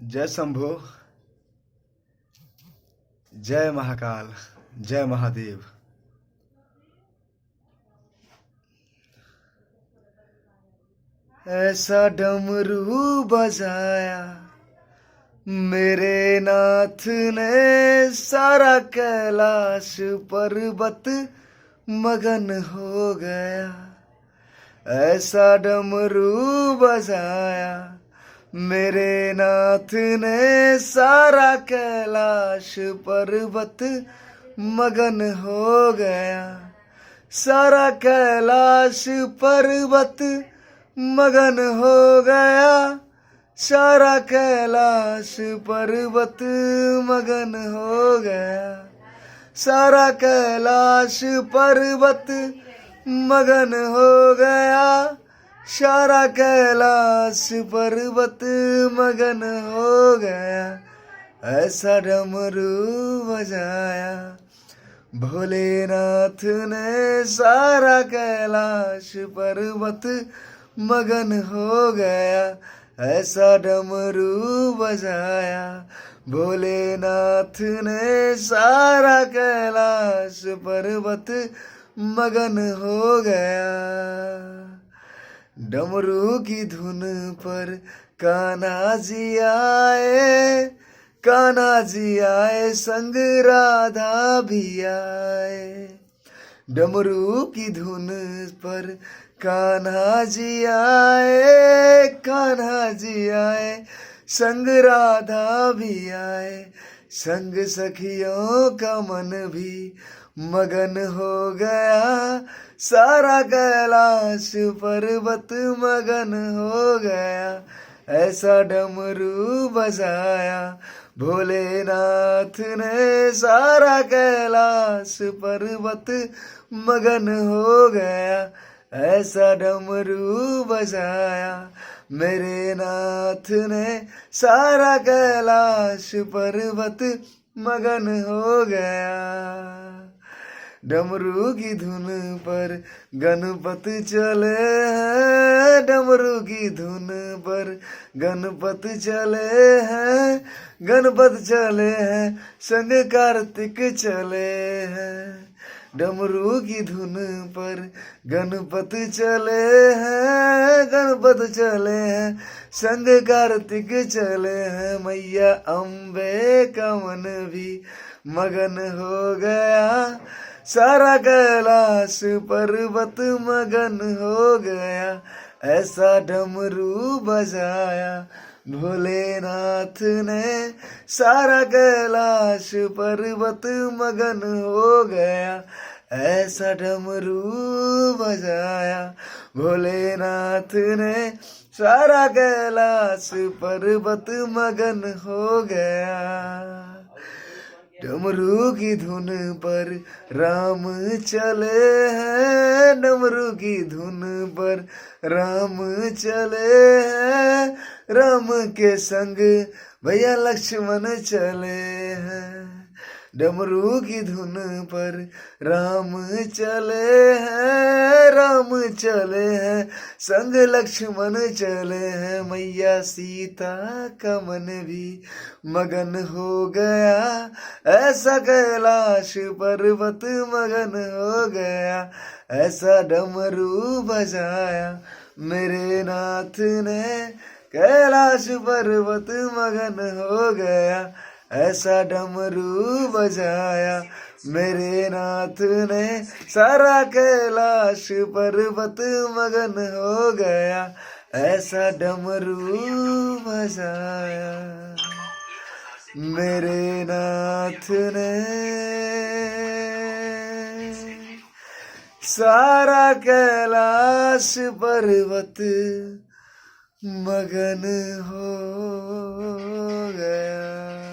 जय शंभो, जय महाकाल, जय महादेव। ऐसा डमरू बजाया मेरे नाथ ने, सारा कैलाश पर्वत मगन हो गया। ऐसा डमरू बजाया मेरे नाथ ने, सारा कैलाश पर्वत मगन हो गया। सारा कैलाश पर्वत मगन हो गया। सारा कैलाश पर्वत मगन हो गया। सारा कैलाश पर्वत मगन हो गया। सारा कैलाश पर्वत मगन हो गया। ऐसा डमरू बजाया भोलेनाथ ने, सारा कैलाश पर्वत मगन हो गया। ऐसा डमरू बजाया भोलेनाथ ने, सारा कैलाश पर्वत मगन हो गया। डमरू की धुन पर कान्हा जी आए, कान्हा जी आए संग राधा भी आए। डमरू की धुन पर कान्हा जी आए, कान्हा जी आए संग राधा भी आए। संग सखियों का मन भी मगन हो गया। सारा कैलाश पर्वत मगन हो गया। ऐसा डमरू बजाया भोलेनाथ ने, सारा कैलाश पर्वत मगन हो गया। ऐसा डमरू बजाया मेरे नाथ ने, सारा कैलाश पर्वत मगन हो गया। डमरू की धुन पर गणपति चले हैं, डमरू की धुन पर गणपति चले हैं। गणपति चले हैं संग कार्तिक चले हैं। डमरू की धुन पर गणपति चले हैं, गणपति चले हैं संग कार्तिक चले हैं। मैया अम्बे का मन भी मगन हो गया। सारा कैलाश पर्वत मगन हो गया। ऐसा डमरू बजाया भोलेनाथ ने, सारा कैलाश पर्वत मगन हो गया। ऐसा डमरू बजाया भोलेनाथ ने, सारा कैलाश पर्वत मगन हो गया। डमरू की धुन पर राम चले हैं, डमरू की धुन पर राम चले हैं। राम के संग भैया लक्ष्मण चले हैं। डमरू की धुन पर राम चले हैं, राम चले हैं संग लक्ष्मण चले हैं। मैया सीता का मन भी मगन हो गया। ऐसा कैलाश पर्वत मगन हो गया। ऐसा डमरू बजाया मेरे नाथ ने, कैलाश पर्वत मगन हो गया। ऐसा डमरू बजाया मेरे नाथ ने, सारा कैलाश पर्वत मगन हो गया। ऐसा डमरू बजाया मेरे नाथ ने, सारा कैलाश पर्वत मगन हो गया।